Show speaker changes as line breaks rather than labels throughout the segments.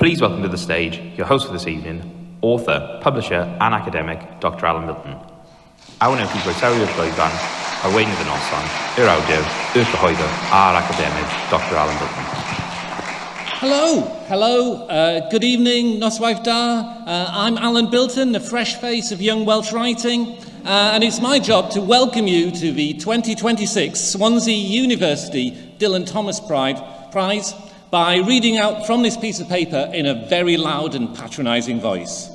Please welcome to the stage your host for this evening, author, publisher and academic, Dr. Alan Milton. Awn yw'n croesawu llwyfan, arweinydd y noson, i'r awdur, y cyhoeddwr a'r academic, Dr. Alan Milton.
Hello, good evening, noswaith da. I'm Alan Bilton, the fresh face of young Welsh writing, and it's my job to welcome you to the 2026 Swansea University Dylan Thomas Prize by reading out from this piece of paper in a very loud and patronising voice.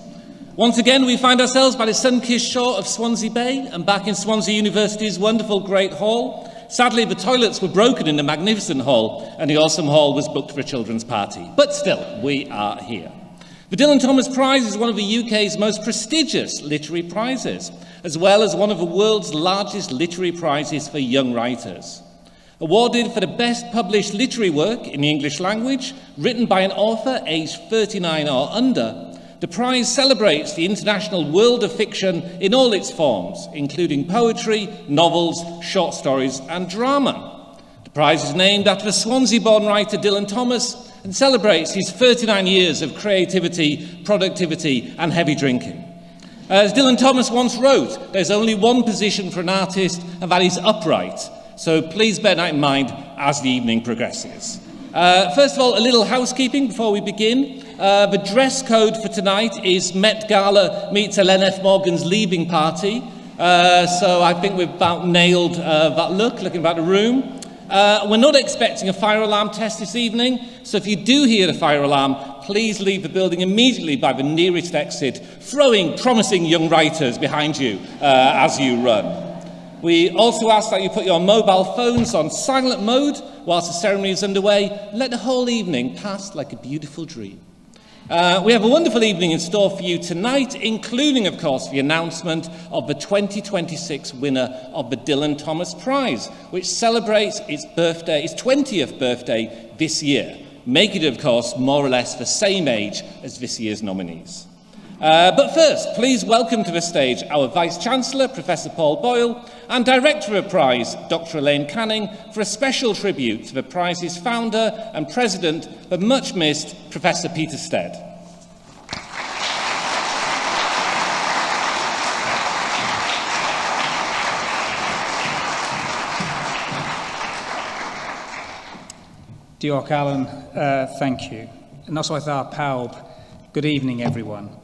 Once again, we find ourselves by the sun-kissed shore of Swansea Bay and back in Swansea University's wonderful Great Hall. Sadly, the toilets were broken in the magnificent hall, and the awesome hall was booked for a children's party. But still, we are here. The Dylan Thomas Prize is one of the UK's most prestigious literary prizes, as well as one of the world's largest literary prizes for young writers. Awarded for the best published literary work in the English language, written by an author aged 39 or under, the prize celebrates the international world of fiction in all its forms, including poetry, novels, short stories and drama. The prize is named after the Swansea-born writer Dylan Thomas and celebrates his 39 years of creativity, productivity and heavy drinking. As Dylan Thomas once wrote, there's only one position for an artist, and that is upright. So please bear that in mind as the evening progresses. First of all, a little housekeeping before we begin. The dress code for tonight is Met Gala meets Ellen F. Morgan's leaving party. So I think we've about nailed that look, looking about the room. We're not expecting a fire alarm test this evening, so if you do hear the fire alarm, please leave the building immediately by the nearest exit, throwing promising young writers behind you as you run. We also ask that you put your mobile phones on silent mode whilst the ceremony is underway. Let the whole evening pass like a beautiful dream. We have a wonderful evening in store for you tonight, including, of course, the announcement of the 2026 winner of the Dylan Thomas Prize, which celebrates its 20th birthday this year, making it, of course, more or less the same age as this year's nominees. But first, please welcome to the stage our Vice-Chancellor, Professor Paul Boyle, and Director of the Prize, Dr. Elaine Canning, for a special tribute to the Prize's founder and President, the much-missed Professor Peter Stead.
Diolch, Alan. Thank you. Noswaith dda pawb. Good evening, everyone.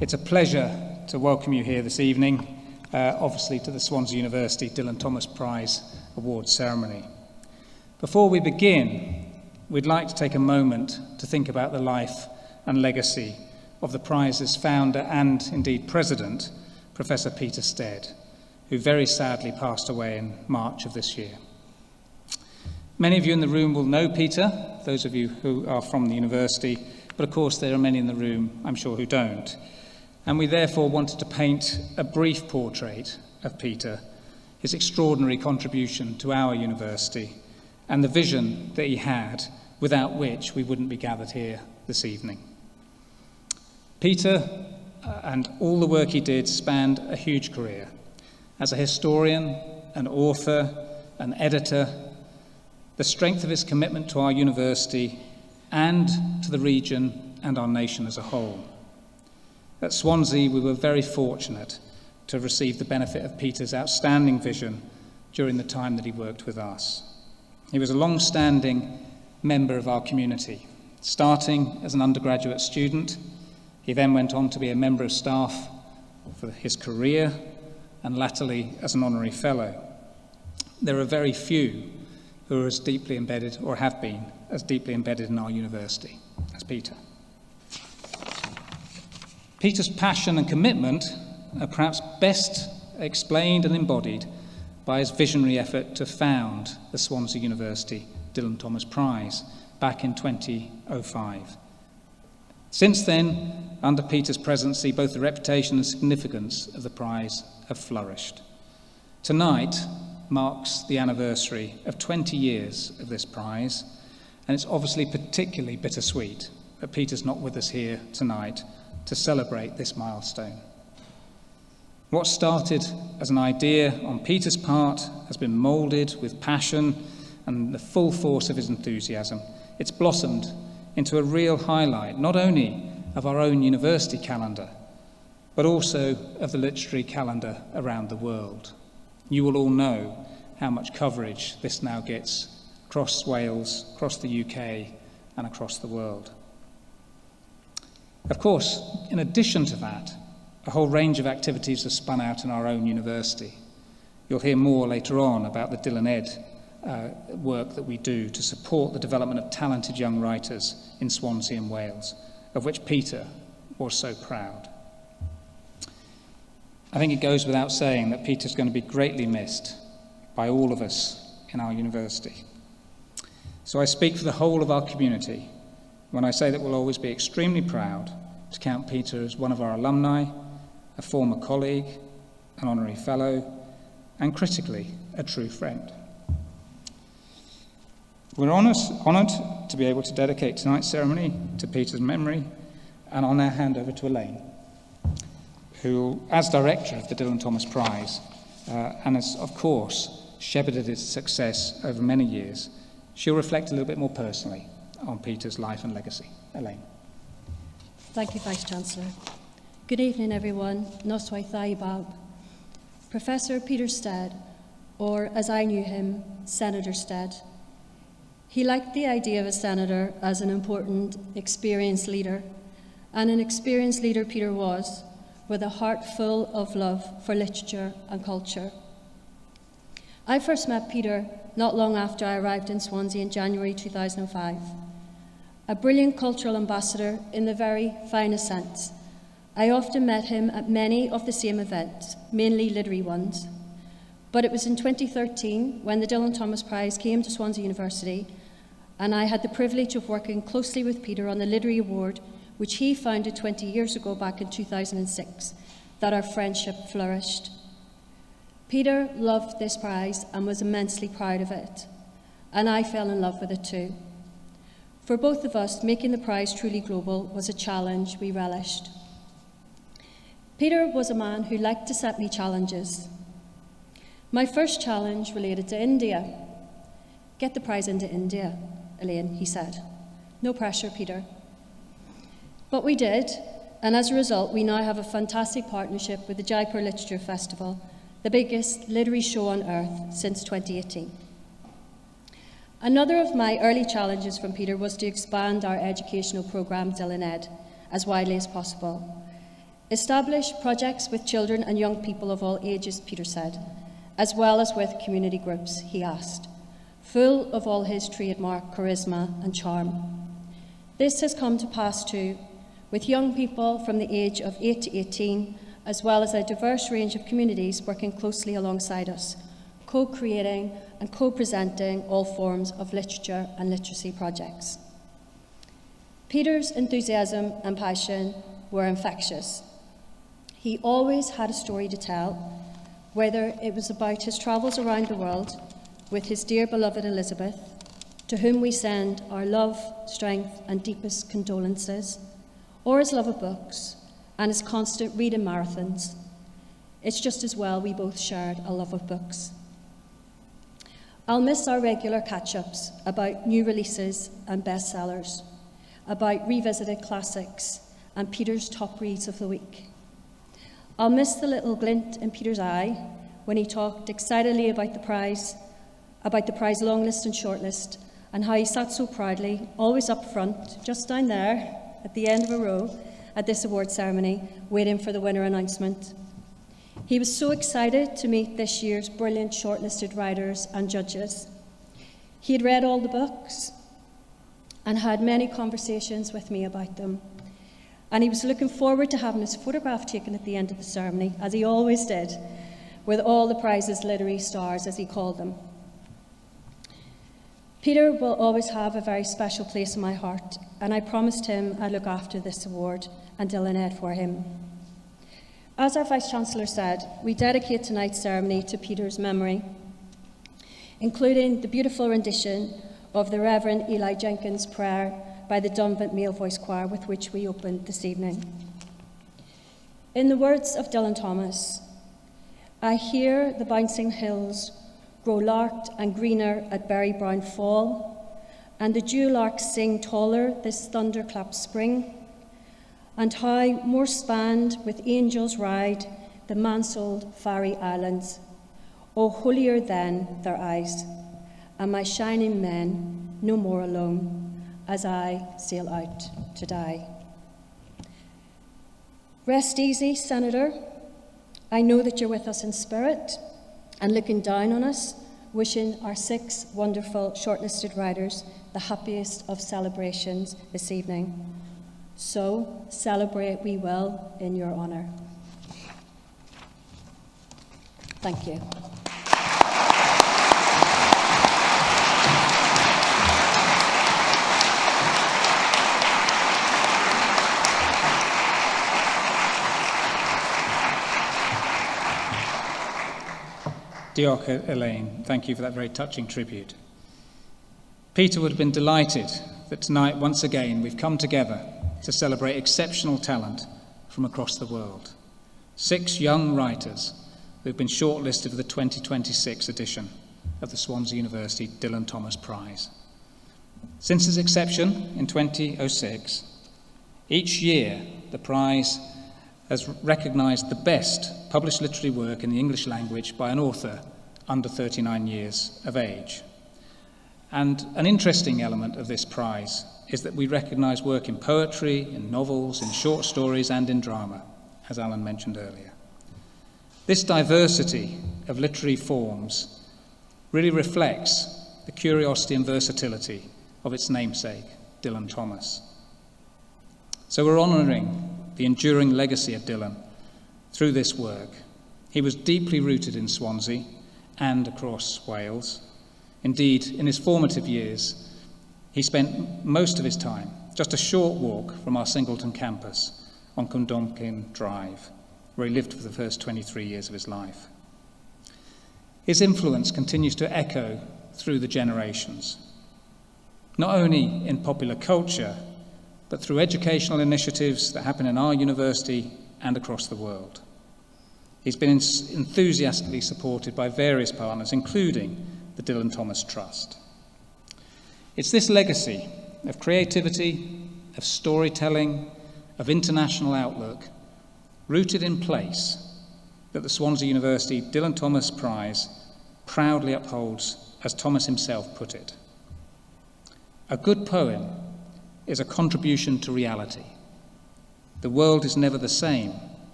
It's a pleasure to welcome you here this evening, obviously to the Swansea University Dylan Thomas Prize Awards ceremony. Before we begin, we'd like to take a moment to think about the life and legacy of the prize's founder and indeed president, Professor Peter Stead, who very sadly passed away in March of this year. Many of you in the room will know Peter, those of you who are from the university, but of course there are many in the room, I'm sure, who don't. And we therefore wanted to paint a brief portrait of Peter, his extraordinary contribution to our university, and the vision that he had, without which we wouldn't be gathered here this evening. Peter and all the work he did spanned a huge career. As a historian, an author, an editor, the strength of his commitment to our university and to the region and our nation as a whole. At Swansea, we were very fortunate to have received the benefit of Peter's outstanding vision during the time that he worked with us. He was a long-standing member of our community, starting as an undergraduate student. He then went on to be a member of staff for his career and latterly as an honorary fellow. There are very few who are as deeply embedded, or have been, as deeply embedded in our university as Peter. Peter's passion and commitment are perhaps best explained and embodied by his visionary effort to found the Swansea University Dylan Thomas Prize back in 2005. Since then, under Peter's presidency, both the reputation and significance of the prize have flourished. Tonight marks the anniversary of 20 years of this prize, and it's obviously particularly bittersweet that Peter's not with us here tonight to celebrate this milestone. What started as an idea on Peter's part has been moulded with passion and the full force of his enthusiasm. It's blossomed into a real highlight, not only of our own university calendar, but also of the literary calendar around the world. You will all know how much coverage this now gets across Wales, across the UK, and across the world. Of course, in addition to that, a whole range of activities have spun out in our own university. You'll hear more later on about the Dylan Ed work that we do to support the development of talented young writers in Swansea and Wales, of which Peter was so proud. I think it goes without saying that Peter's going to be greatly missed by all of us in our university. So I speak for the whole of our community when I say that we'll always be extremely proud to count Peter as one of our alumni, a former colleague, an honorary fellow, and critically, a true friend. We're honoured to be able to dedicate tonight's ceremony to Peter's memory, and I'll now hand over to Elaine, who, as director of the Dylan Thomas Prize, and has, of course, shepherded its success over many years, she'll reflect a little bit more personally on Peter's life and legacy. Elaine.
Thank you, Vice-Chancellor. Good evening, everyone. Noswaith Bab. Professor Peter Stead, or as I knew him, Senator Stead. He liked the idea of a senator as an important, experienced leader, and an experienced leader Peter was, with a heart full of love for literature and culture. I first met Peter not long after I arrived in Swansea in January 2005. A brilliant cultural ambassador in the very finest sense. I often met him at many of the same events, mainly literary ones. But it was in 2013 when the Dylan Thomas Prize came to Swansea University, and I had the privilege of working closely with Peter on the Literary Award, which he founded 20 years ago back in 2006, that our friendship flourished. Peter loved this prize and was immensely proud of it, and I fell in love with it too. For both of us, making the prize truly global was a challenge we relished. Peter was a man who liked to set me challenges. My first challenge related to India. Get the prize into India, Elaine, he said. No pressure, Peter. But we did, and as a result, we now have a fantastic partnership with the Jaipur Literature Festival, the biggest literary show on earth since 2018. Another of my early challenges from Peter was to expand our educational programme, Dylan Ed, as widely as possible. Establish projects with children and young people of all ages, Peter said, as well as with community groups, he asked, full of all his trademark charisma and charm. This has come to pass too, with young people from the age of 8 to 18, as well as a diverse range of communities working closely alongside us, co-creating and co-presenting all forms of literature and literacy projects. Peter's enthusiasm and passion were infectious. He always had a story to tell, whether it was about his travels around the world with his dear beloved Elizabeth, to whom we send our love, strength, and deepest condolences, or his love of books and his constant reading marathons. It's just as well we both shared a love of books. I'll miss our regular catch-ups about new releases and bestsellers, about revisited classics and Peter's top reads of the week. I'll miss the little glint in Peter's eye when he talked excitedly about the prize long list and shortlist, and how he sat so proudly, always up front, just down there, at the end of a row, at this award ceremony, waiting for the winner announcement. He was so excited to meet this year's brilliant shortlisted writers and judges. He had read all the books and had many conversations with me about them. And he was looking forward to having his photograph taken at the end of the ceremony, as he always did, with all the prize's literary stars, as he called them. Peter will always have a very special place in my heart, and I promised him I'd look after this award and Dylan Ed for him. As our Vice-Chancellor said, we dedicate tonight's ceremony to Peter's memory, including the beautiful rendition of the Reverend Eli Jenkins' prayer by the Dunvant Male Voice Choir, with which we opened this evening. In the words of Dylan Thomas, I hear the bouncing hills grow larked and greener at berry brown fall, and the dewlarks sing taller this thunderclap spring, and how more spanned with angels ride the manselled fairy islands. O holier then their eyes, and my shining men no more alone, as I sail out to die. Rest easy, Senator. I know that you're with us in spirit and looking down on us, wishing our 6 wonderful shortlisted riders the happiest of celebrations this evening. So celebrate we will in your honour. Thank you.
Diolch, Elaine. Thank you for that very touching tribute. Peter would have been delighted that tonight, once again, we've come together to celebrate exceptional talent from across the world. 6 young writers who've been shortlisted for the 2026 edition of the Swansea University Dylan Thomas Prize. Since its inception in 2006, each year the prize has recognised the best published literary work in the English language by an author under 39 years of age. And an interesting element of this prize is that we recognise work in poetry, in novels, in short stories and in drama, as Alan mentioned earlier. This diversity of literary forms really reflects the curiosity and versatility of its namesake, Dylan Thomas. So we're honouring the enduring legacy of Dylan through this work. He was deeply rooted in Swansea and across Wales. Indeed, in his formative years, he spent most of his time just a short walk from our Singleton campus on Cwmdonkin Drive, where he lived for the first 23 years of his life. His influence continues to echo through the generations, not only in popular culture, but through educational initiatives that happen in our university and across the world. He's been enthusiastically supported by various partners, including the Dylan Thomas Trust. It's this legacy of creativity, of storytelling, of international outlook, rooted in place, that the Swansea University Dylan Thomas Prize proudly upholds, as Thomas himself put it. A good poem is a contribution to reality. The world is never the same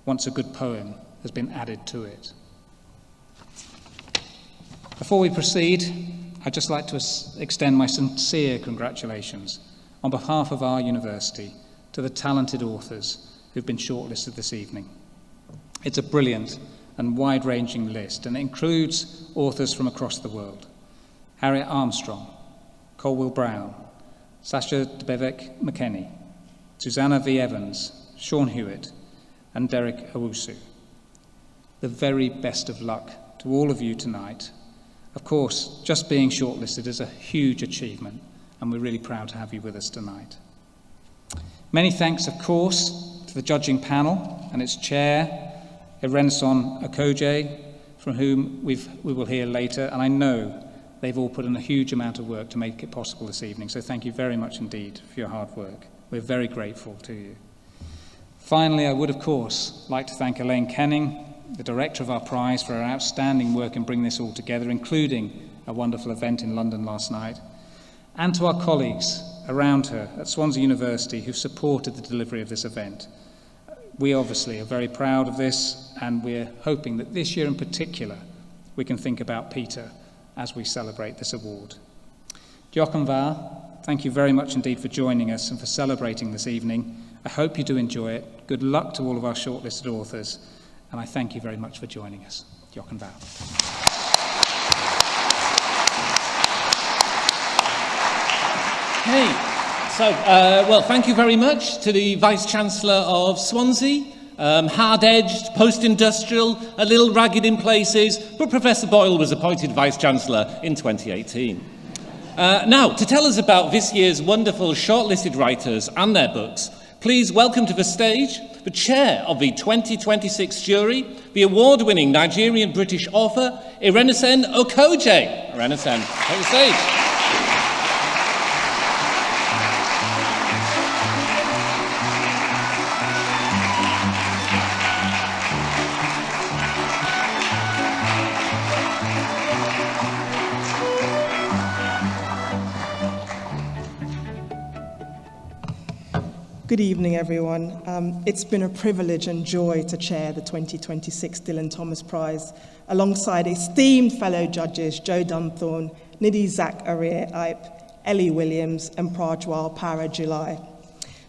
once a good poem has been added to it. Before we proceed, I'd just like to extend my sincere congratulations on behalf of our university to the talented authors who've been shortlisted this evening. It's a brilliant and wide-ranging list, and it includes authors from across the world: Harriet Armstrong, Colwell Brown, Sasha Debevec McKenney, Susanna V. Evans, Sean Hewitt, and Derek Owusu. The very best of luck to all of you tonight. Of course, just being shortlisted is a huge achievement, and we're really proud to have you with us tonight. Many thanks, of course, to the judging panel and its chair, Irenson Okoje, from whom we will hear later, and I know they've all put in a huge amount of work to make it possible this evening, so thank you very much indeed for your hard work. We're very grateful to you. Finally, I would, of course, like to thank Elaine Kenning, the director of our prize, for her outstanding work in bringing this all together, including a wonderful event in London last night, and to our colleagues around her at Swansea University who supported the delivery of this event. We obviously are very proud of this, and we're hoping that this year in particular we can think about Peter as we celebrate this award. Diolch yn fawr. Thank you very much indeed for joining us and for celebrating this evening. I hope you do enjoy it. Good luck to all of our shortlisted authors, and I thank you very much for joining us. Diolch yn fawr.
Hey, so, thank you very much to the Vice-Chancellor of Swansea. Hard-edged, post-industrial, a little ragged in places, but Professor Boyle was appointed Vice-Chancellor in 2018. Now, to tell us about this year's wonderful shortlisted writers and their books, please welcome to the stage the chair of the 2026 jury, the award-winning Nigerian-British author, Irenson Okoje. Irenson, take the stage.
Good evening, everyone. It's been a privilege and joy to chair the 2026 Dylan Thomas Prize alongside esteemed fellow judges Jo Dunthorne, Nidhi Zach Arir-Ipe, Ellie Williams, and Prajwal Para-July.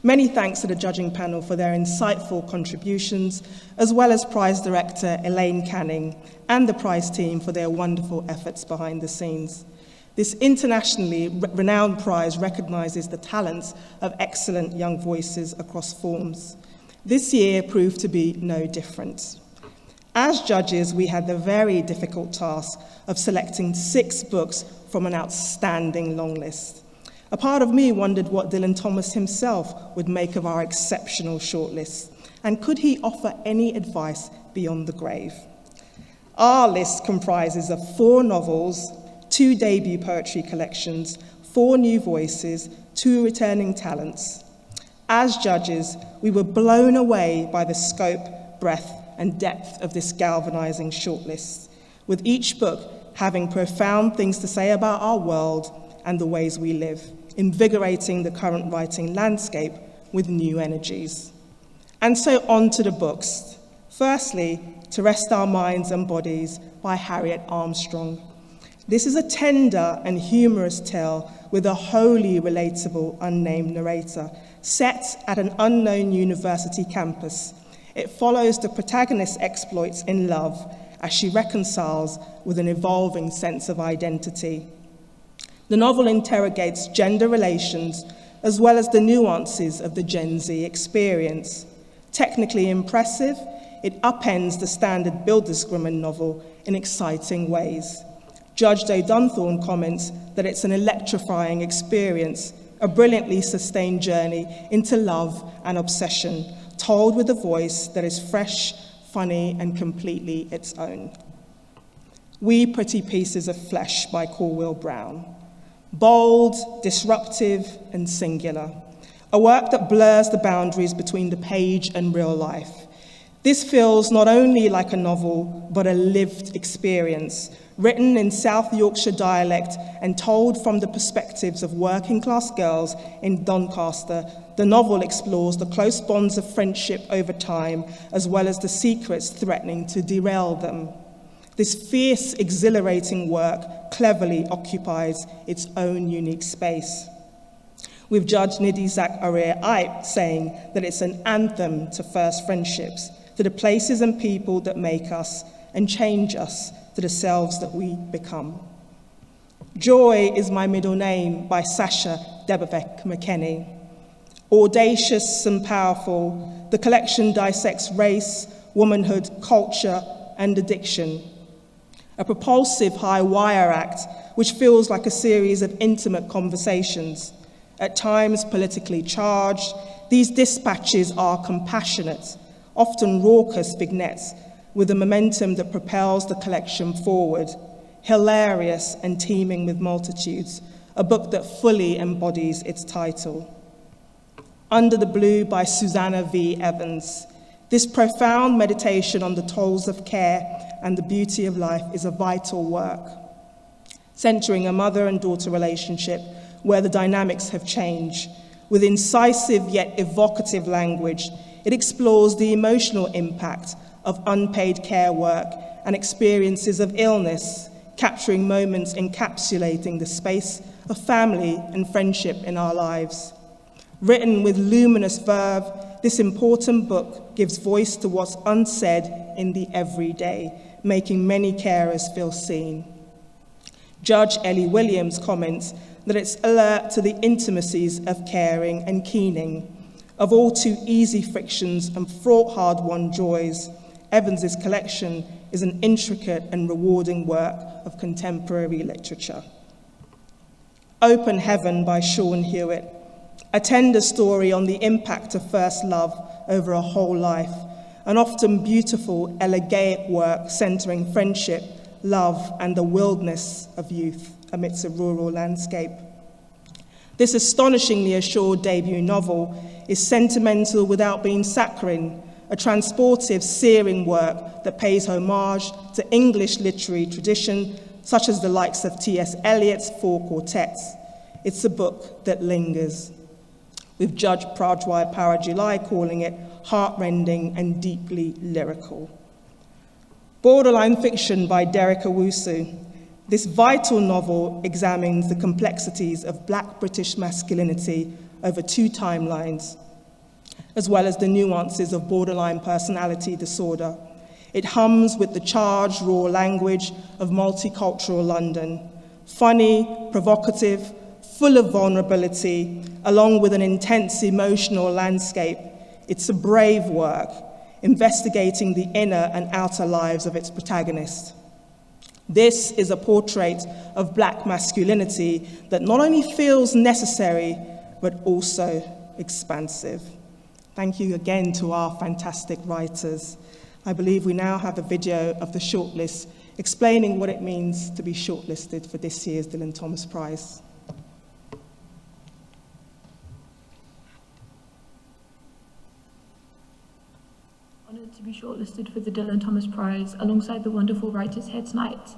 Many thanks to the judging panel for their insightful contributions, as well as Prize Director Elaine Canning and the Prize team for their wonderful efforts behind the scenes. This internationally renowned prize recognises the talents of excellent young voices across forms. This year proved to be no different. As judges, we had the very difficult task of selecting 6 books from an outstanding long list. A part of me wondered what Dylan Thomas himself would make of our exceptional shortlist, and could he offer any advice beyond the grave? Our list comprises of 4 novels, 2 debut poetry collections, 4 new voices, 2 returning talents. As judges, we were blown away by the scope, breadth, and depth of this galvanizing shortlist, with each book having profound things to say about our world and the ways we live, invigorating the current writing landscape with new energies. And so on to the books. Firstly, To Rest Our Minds and Bodies by Harriet Armstrong. This is a tender and humorous tale with a wholly relatable unnamed narrator, set at an unknown university campus. It follows the protagonist's exploits in love as she reconciles with an evolving sense of identity. The novel interrogates gender relations as well as the nuances of the Gen Z experience. Technically impressive, it upends the standard Bildungsroman novel in exciting ways. Judge Jo Dunthorne comments that it's an electrifying experience, a brilliantly sustained journey into love and obsession, told with a voice that is fresh, funny, and completely its own. We Pretty Pieces of Flesh by Corwell Brown. Bold, disruptive, and singular. A work that blurs the boundaries between the page and real life. This feels not only like a novel, but a lived experience, written in South Yorkshire dialect and told from the perspectives of working-class girls in Doncaster. The novel explores the close bonds of friendship over time, as well as the secrets threatening to derail them. This fierce, exhilarating work cleverly occupies its own unique space, with Judge Nidhi Zach Arir-Ipe saying that it's an anthem to first friendships, to the places and people that make us and change us to the selves that we become. Joy is My Middle Name by Sasha Debevec McKenney. Audacious and powerful, the collection dissects race, womanhood, culture, and addiction. A propulsive high wire act which feels like a series of intimate conversations. At times politically charged, these dispatches are compassionate, often raucous vignettes with a momentum that propels the collection forward, hilarious and teeming with multitudes, a book that fully embodies its title. Under the Blue by Susanna V. Evans. This profound meditation on the tolls of care and the beauty of life is a vital work, centering a mother and daughter relationship where the dynamics have changed. With incisive yet evocative language, it explores the emotional impact of unpaid care work and experiences of illness, capturing moments encapsulating the space of family and friendship in our lives. Written with luminous verve, this important book gives voice to what's unsaid in the everyday, making many carers feel seen. Judge Ellie Williams comments that it's alert to the intimacies of caring and keening. Of all too easy frictions and fraught hard-won joys, Evans's collection is an intricate and rewarding work of contemporary literature. Open Heaven by Sean Hewitt, a tender story on the impact of first love over a whole life, an often beautiful, elegiac work centering friendship, love, and the wildness of youth amidst a rural landscape. This astonishingly assured debut novel is sentimental without being saccharine, a transportive, searing work that pays homage to English literary tradition, such as the likes of T.S. Eliot's Four Quartets. It's a book that lingers. with Judge Prajwai Parajulai calling it heartrending and deeply lyrical. Borderline Fiction by Derek Owusu. This vital novel examines the complexities of Black British masculinity over 2 timelines, as well as the nuances of borderline personality disorder. It hums with the charged, raw language of multicultural London, funny, provocative, full of vulnerability, along with an intense emotional landscape. It's a brave work, investigating the inner and outer lives of its protagonists. This is a portrait of Black masculinity that not only feels necessary, but also expansive. Thank you again to our fantastic writers. I believe we now have a video of the shortlist explaining what it means to be shortlisted for this year's Dylan Thomas Prize.
Honoured to be shortlisted for the Dylan Thomas Prize alongside the wonderful writers here tonight.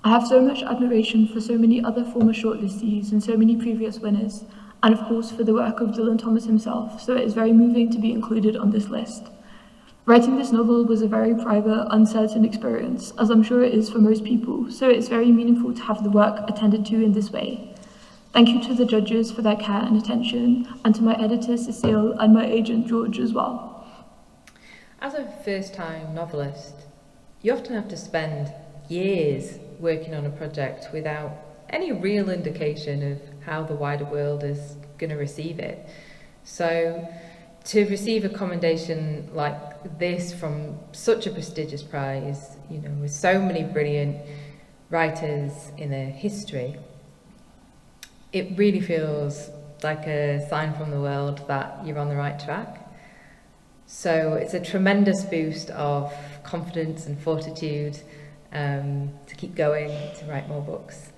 I have so much admiration for so many other former shortlistees and so many previous winners, and of course for the work of Dylan Thomas himself, so it is very moving to be included on this list. Writing this novel was a very private, uncertain experience, as I'm sure it is for most people, so it's very meaningful to have the work attended to in this way. Thank you to the judges for their care and attention, and to my editor Cecile and my agent George as well.
As a first-time novelist, you often have to spend years working on a project without any real indication of how the wider world is going to receive it. So to receive a commendation like this from such a prestigious prize, you know, with so many brilliant writers in their history, it really feels like a sign from the world that you're on the right track. So it's a tremendous boost of confidence and fortitude to keep going, to write more books.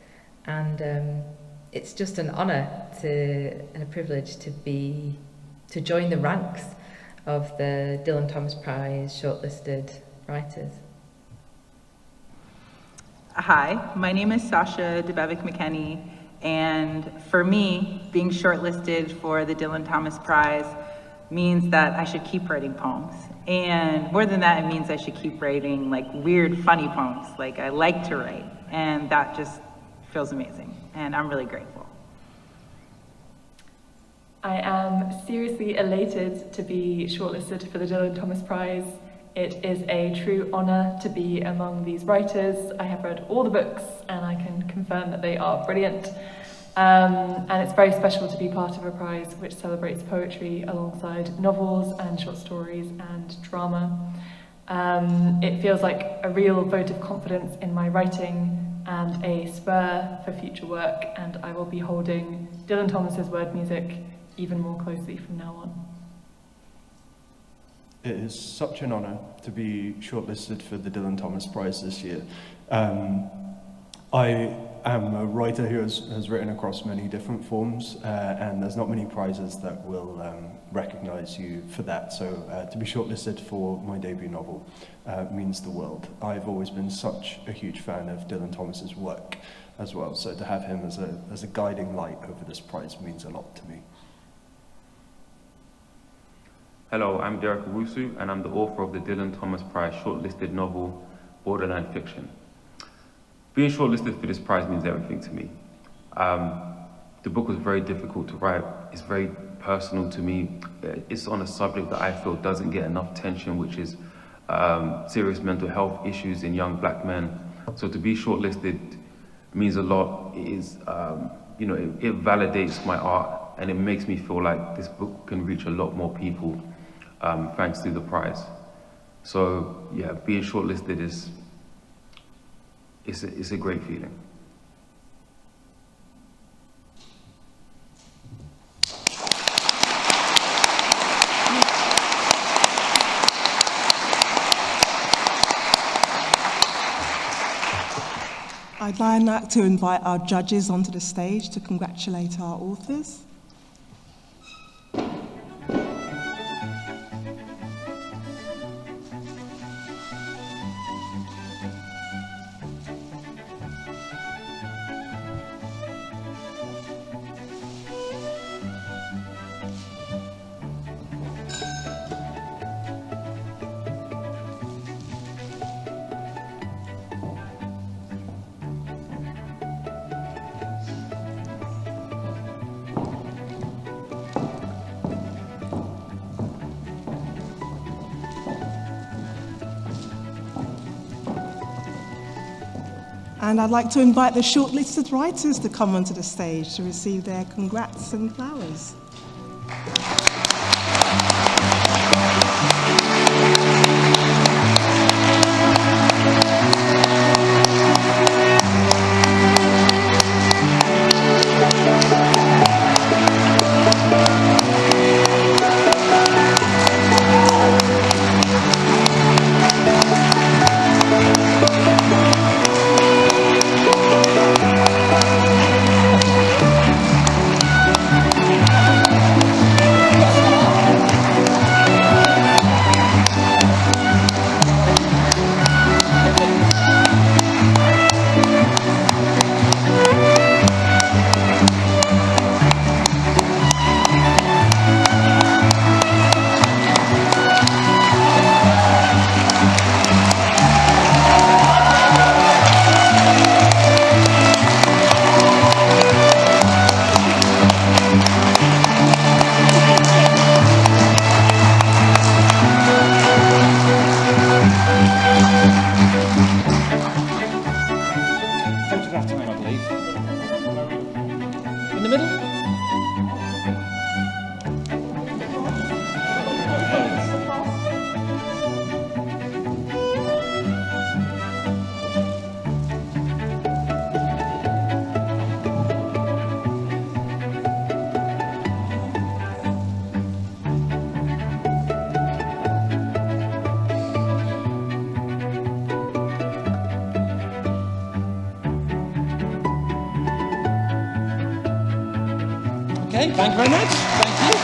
And it's just an honour and a privilege to join the ranks of the Dylan Thomas Prize shortlisted writers.
Hi, my name is Sasha DeBevick-McKenney, and for me, being shortlisted for the Dylan Thomas Prize means that I should keep writing poems. And more than that, it means I should keep writing like weird, funny poems. Like I like to write, and that just feels amazing. And I'm really grateful.
I am seriously elated to be shortlisted for the Dylan Thomas Prize. It is a true honour to be among these writers. I have read all the books and I can confirm that they are brilliant. And it's very special to be part of a prize which celebrates poetry alongside novels and short stories and drama. It feels like a real vote of confidence in my writing and a spur for future work, and I will be holding Dylan Thomas's word music even more closely from now on.
It is such an honour to be shortlisted for the Dylan Thomas Prize this year. I am a writer who has written across many different forms, and there's not many prizes that will recognise you for that. So to be shortlisted for my debut novel means the world. I've always been such a huge fan of Dylan Thomas's work as well, so to have him as a guiding light over this prize means a lot to me.
Hello, I'm Derek Owusu, and I'm the author of the Dylan Thomas Prize shortlisted novel, Borderline Fiction. Being shortlisted for this prize means everything to me. The book was very difficult to write. It's very personal to me. It's on a subject that I feel doesn't get enough attention, which is serious mental health issues in young black men. So to be shortlisted means a lot. It is, it validates my art, and it makes me feel like this book can reach a lot more people thanks to the prize. So yeah, being shortlisted it's a great feeling.
I'd like to invite our judges onto the stage to congratulate our authors. And I'd like to invite the shortlisted writers to come onto the stage to receive their congrats and flowers.
Photograph time, I believe. In the middle? Okay, thank you very much. Thank you.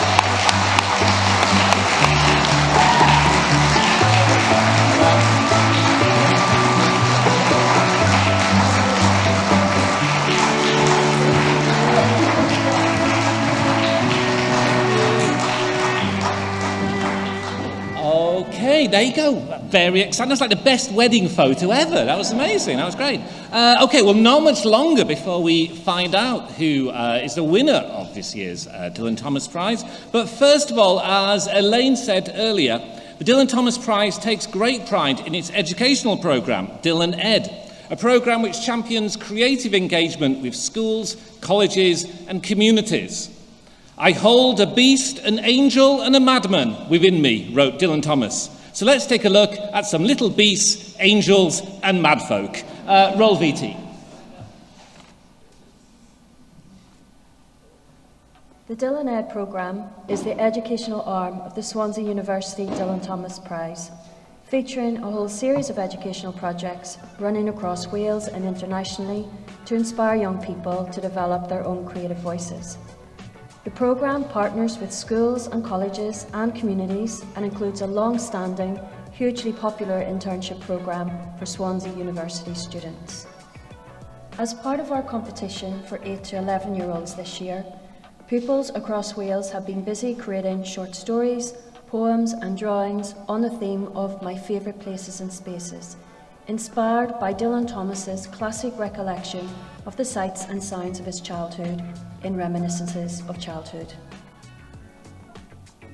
Okay, there you go. Very exciting. That's like the best wedding photo ever. That was amazing. That was great. Okay, well, not much longer before we find out who is the winner of this year's Dylan Thomas Prize. But first of all, as Elaine said earlier, the Dylan Thomas Prize takes great pride in its educational programme, Dylan Ed, a programme which champions creative engagement with schools, colleges and communities. I hold a beast, an angel and a madman within me, wrote Dylan Thomas. So let's take a look at some little beasts, angels and madfolk. Roll VT.
The Dylan Ed programme is the educational arm of the Swansea University Dylan Thomas Prize, featuring a whole series of educational projects running across Wales and internationally to inspire young people to develop their own creative voices. The programme partners with schools and colleges and communities and includes a long-standing, hugely popular internship programme for Swansea University students. As part of our competition for 8 to 11-year-olds this year, pupils across Wales have been busy creating short stories, poems and drawings on the theme of My Favourite Places and Spaces, inspired by Dylan Thomas's classic recollection of the sights and sounds of his childhood in Reminiscences of Childhood.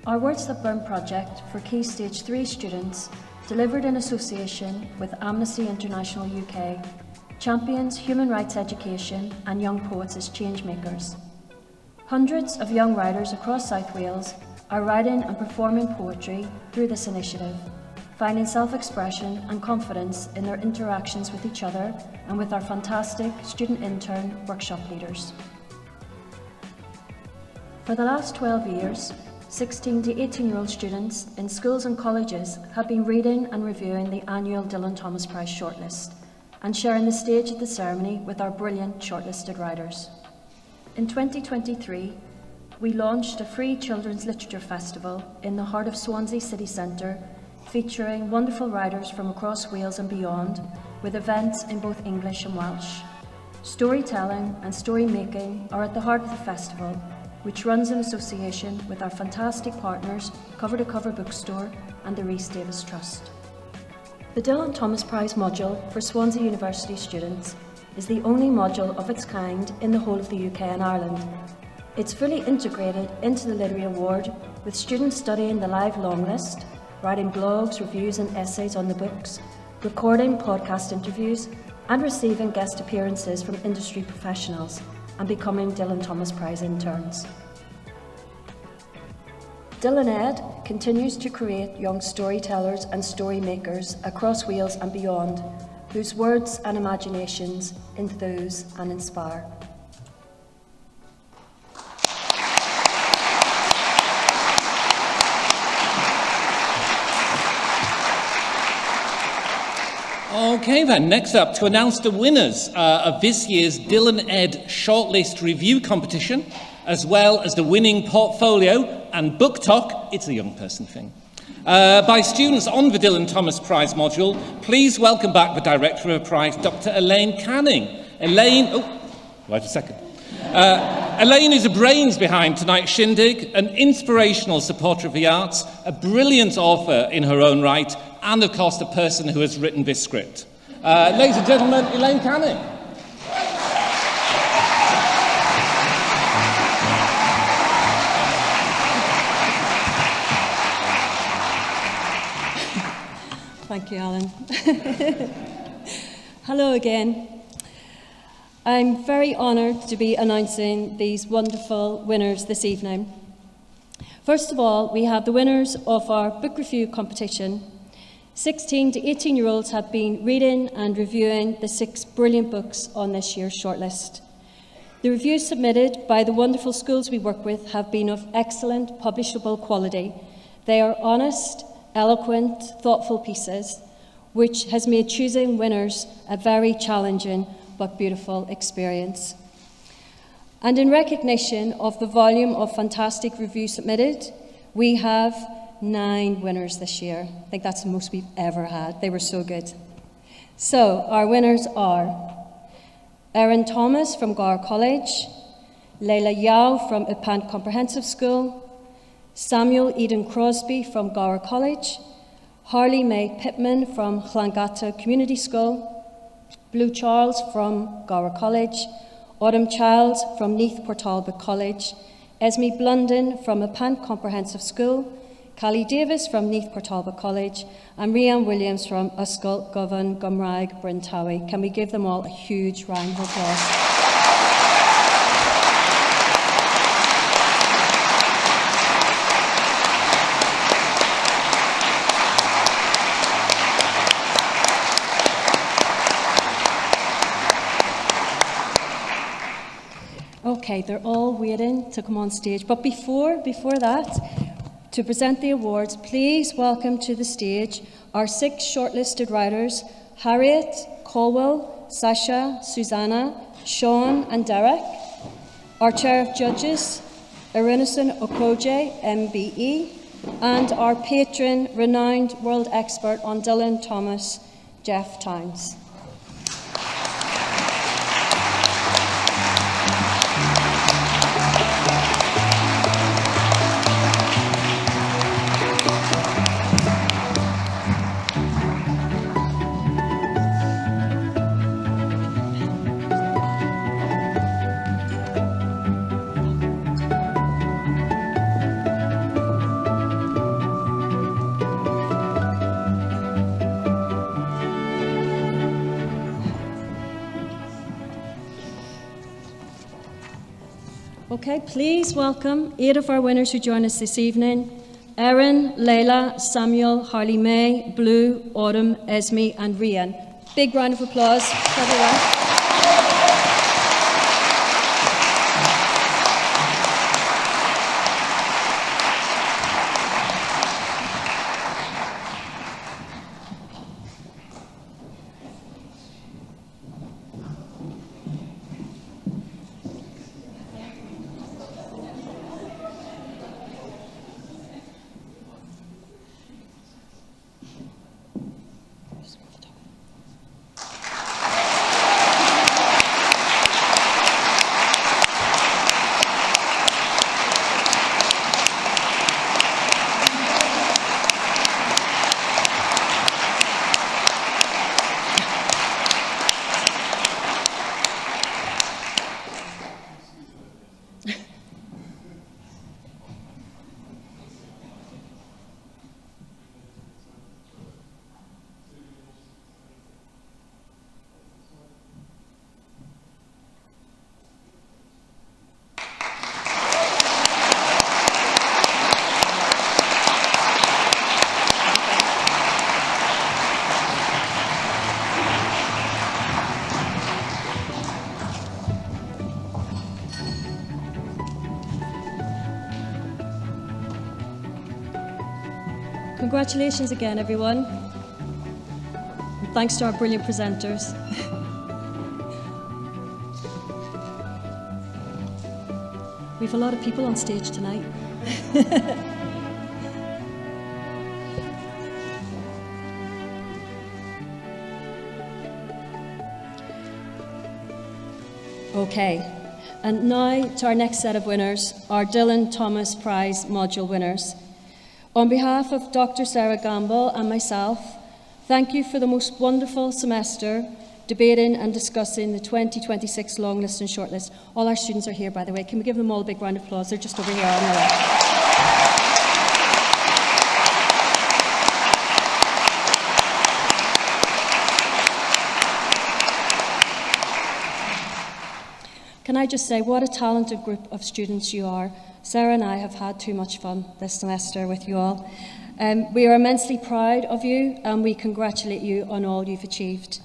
Our Words That Burn project for Key Stage 3 students, delivered in association with Amnesty International UK, champions human rights education and young poets as changemakers. Hundreds of young writers across South Wales are writing and performing poetry through this initiative, finding self-expression and confidence in their interactions with each other and with our fantastic student intern workshop leaders. For the last 12 years, 16 to 18-year-old students in schools and colleges have been reading and reviewing the annual Dylan Thomas Prize Shortlist and sharing the stage at the ceremony with our brilliant shortlisted writers. In 2023, we launched a free children's literature festival in the heart of Swansea city centre, featuring wonderful writers from across Wales and beyond, with events in both English and Welsh. Storytelling and story making are at the heart of the festival, which runs in association with our fantastic partners, Cover to Cover Bookstore and the Rhys Davis Trust. The Dylan Thomas Prize module for Swansea University students is the only module of its kind in the whole of the UK and Ireland. It's fully integrated into the Literary Award, with students studying the live long list, writing blogs, reviews and essays on the books, recording podcast interviews, and receiving guest appearances from industry professionals and becoming Dylan Thomas Prize interns. Dylan Ed continues to create young storytellers and story makers across Wales and beyond, whose words and imaginations enthuse and inspire.
Okay then, next up to announce the winners of this year's Dylan Ed Shortlist Review Competition, as well as the winning portfolio and book talk, it's a young person thing, by students on the Dylan Thomas Prize module. Please welcome back the Director of the Prize, Dr. Elaine Canning. Elaine is the brains behind tonight's shindig, an inspirational supporter of the arts, a brilliant author in her own right, and of course the person who has written this script. Ladies and gentlemen, Elaine Canning.
Thank you, Alan. Hello again. I'm very honoured to be announcing these wonderful winners this evening. First of all, we have the winners of our book review competition. 16 to 18-year-olds have been reading and reviewing the 6 brilliant books on this year's shortlist. The reviews submitted by the wonderful schools we work with have been of excellent publishable quality. They are honest, eloquent, thoughtful pieces, which has made choosing winners a very challenging but beautiful experience. And in recognition of the volume of fantastic reviews submitted, we have 9 winners this year. I think that's the most we've ever had. They were so good. So our winners are Erin Thomas from Gower College, Leila Yao from Upant Comprehensive School, Samuel Eden Crosby from Gower College, Harley May Pittman from Llangata Community School, Blue Charles from Gower College, Autumn Childs from Neath Portalba College, Esme Blunden from Upant Comprehensive School, Callie Davis from Neath Portalba College, and Rianne Williams from Ysgol Govan Gymraeg Bryn Tawy. Can we give them all a huge round of applause? Okay, they're all waiting to come on stage. But before that, to present the awards, please welcome to the stage our 6 shortlisted writers, Harriet, Colwell, Sasha, Susanna, Sean and Derek, our Chair of Judges, Irinison Okoje, MBE, and our patron, renowned world expert on Dylan Thomas, Jeff Towns. Okay, please welcome 8 of our winners who join us this evening: Erin, Leila, Samuel, Harley May, Blue, Autumn, Esme and Rian. Big round of applause for everyone. Congratulations again, everyone. And thanks to our brilliant presenters. We have a lot of people on stage tonight. Okay, and now to our next set of winners, our Dylan Thomas Prize module winners. On behalf of Dr. Sarah Gamble and myself, thank you for the most wonderful semester debating and discussing the 2026 long list and short list. All our students are here, by the way. Can we give them all a big round of applause? They're just over here on the left. Can I just say, what a talented group of students you are. Sarah and I have had too much fun this semester with you all. We are immensely proud of you and we congratulate you on all you've achieved.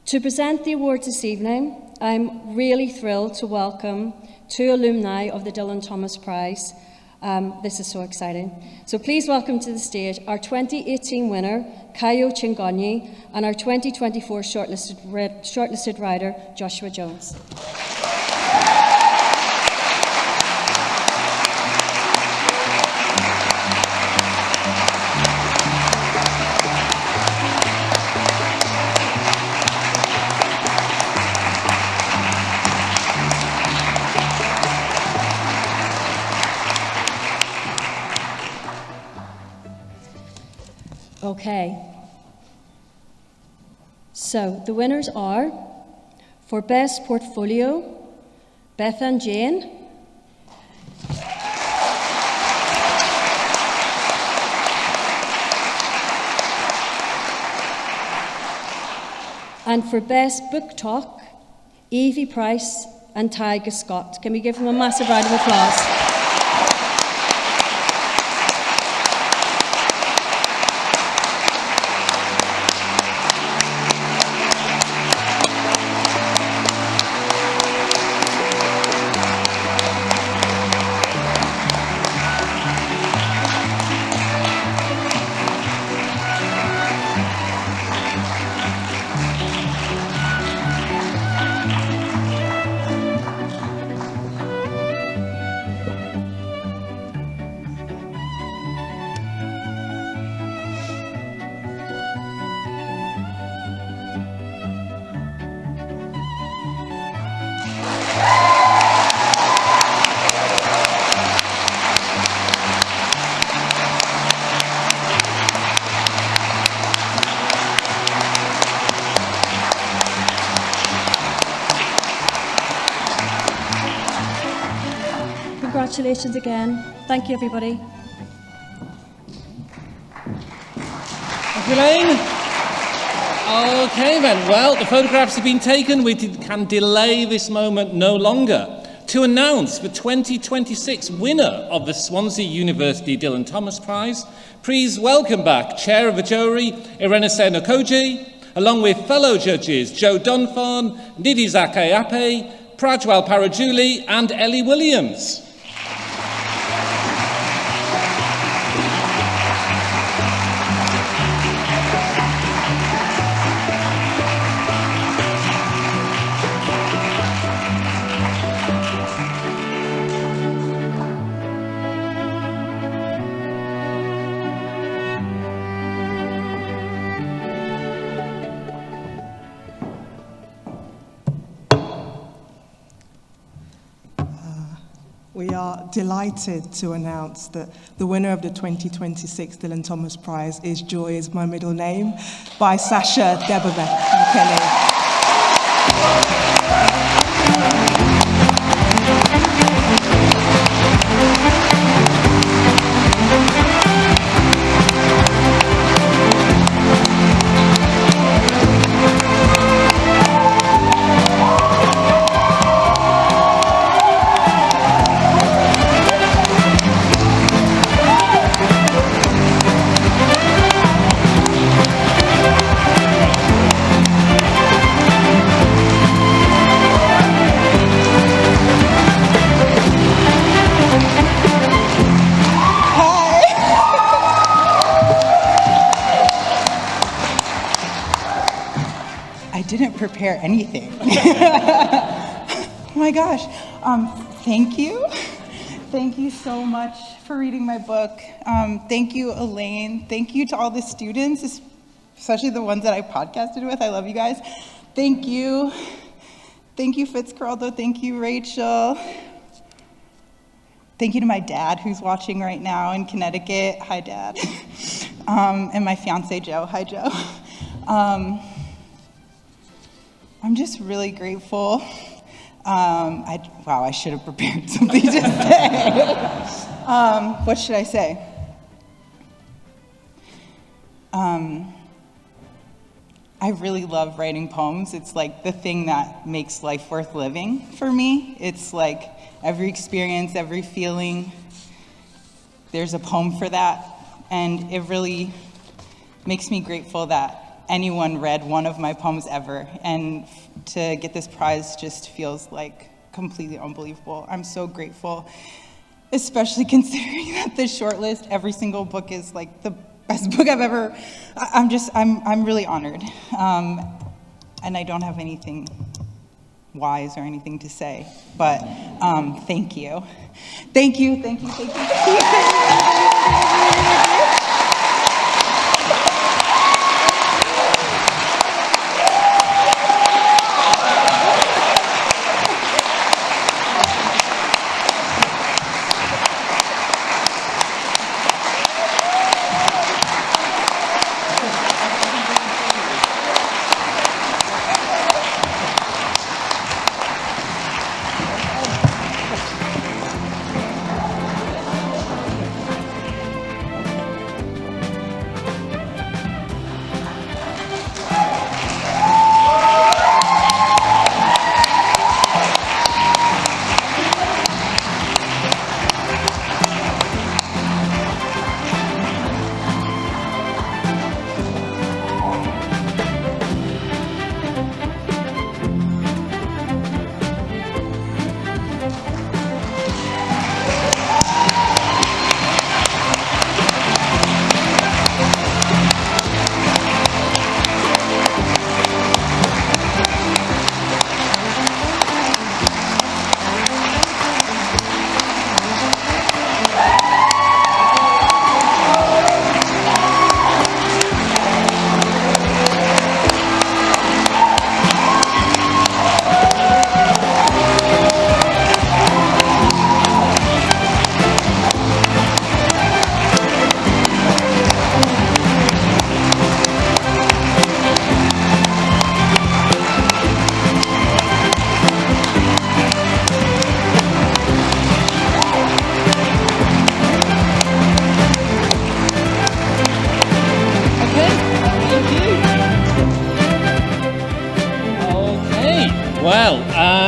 To present the awards this evening, I'm really thrilled to welcome 2 alumni of the Dylan Thomas Prize. This is so exciting. So please welcome to the stage our 2018 winner, Kayo Chingonyi, and our 2024 shortlisted rider, Joshua Jones. Okay, so the winners are, for Best Portfolio, Beth and Jane, and for Best Book Talk, Evie Price and Tyga Scott. Can we give them a massive round of applause? Congratulations again. Thank you, everybody.
Thank you, Elaine. Okay then, well, the photographs have been taken. We can delay this moment no longer to announce the 2026 winner of the Swansea University Dylan Thomas Prize. Please welcome back Chair of the Jury, Irenese Nokoji, along with fellow judges Joe Dunfern, Nidhi Zakayape, Prajwal Parajuli and Ellie Williams.
We are delighted to announce that the winner of the 2026 Dylan Thomas Prize is Joy Is My Middle Name by Sasha Debevec-McKenney.
didn't prepare anything. Oh my gosh. Thank you. Thank you so much for reading my book. Thank you, Elaine. Thank you to all the students, especially the ones that I podcasted with. I love you guys. Thank you. Thank you, Fitzcarraldo. Thank you, Rachel. Thank you to my dad who's watching right now in Connecticut. Hi, Dad. And my fiance, Joe. Hi, Joe. I'm just really grateful. Wow, I should have prepared something to say. What should I say? I really love writing poems. It's like the thing that makes life worth living for me. It's like every experience, every feeling, there's a poem for that. And it really makes me grateful that anyone read one of my poems ever. And to get this prize just feels like completely unbelievable. I'm so grateful, especially considering that the shortlist, every single book is like the best book I've ever, I'm really honored. And I don't have anything wise or anything to say, but thank you. Thank you, thank you, thank you.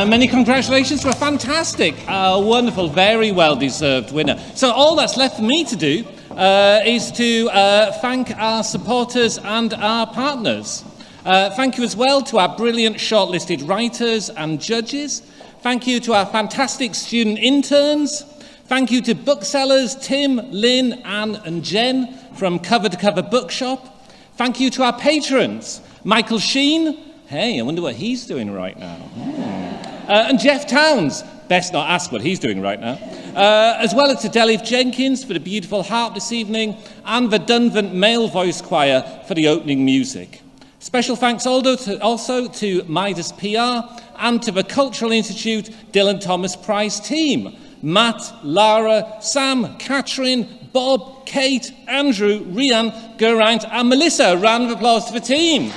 Many congratulations to a fantastic, wonderful, very well-deserved winner. So all that's left for me to do is to thank our supporters and our partners. Thank you as well to our brilliant shortlisted writers and judges. Thank you to our fantastic student interns. Thank you to booksellers Tim, Lynn, Anne and Jen from Cover to Cover Bookshop. Thank you to our patrons, Michael Sheen. Hey, I wonder what he's doing right now. And Jeff Towns, best not ask what he's doing right now, as well as to Delif Jenkins for the beautiful harp this evening, and the Dunvant Male Voice Choir for the opening music. Special thanks also to Midas PR and to the Cultural Institute Dylan Thomas Prize team, Matt, Lara, Sam, Catherine, Bob, Kate, Andrew, Rian, Geraint and Melissa. A round of applause to the team.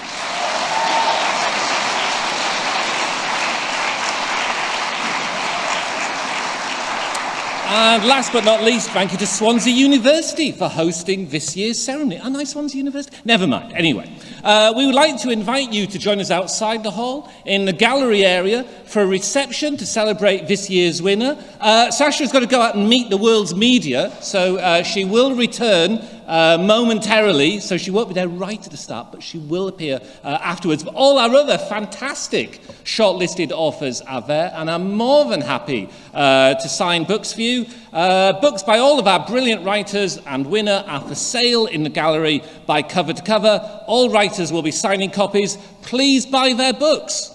And last but not least, thank you to Swansea University for hosting this year's ceremony. A nice Swansea University? Never mind. Anyway, we would like to invite you to join us outside the hall in the gallery area for a reception to celebrate this year's winner. Sasha's got to go out and meet the world's media, so she will return momentarily, so she won't be there right at the start, but she will appear afterwards. But all our other fantastic shortlisted authors are there, and I'm more than happy to sign books for you. Books by all of our brilliant writers and winner are for sale in the gallery by cover to cover. All writers will be signing copies. Please buy their books.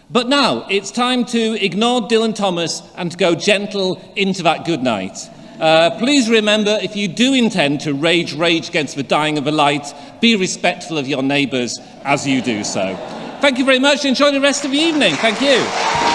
But now it's time to ignore Dylan Thomas and to go gentle into that good night. Please remember, if you do intend to rage against the dying of a light, be respectful of your neighbours as you do so. Thank you very much. Enjoy the rest of the evening. Thank you.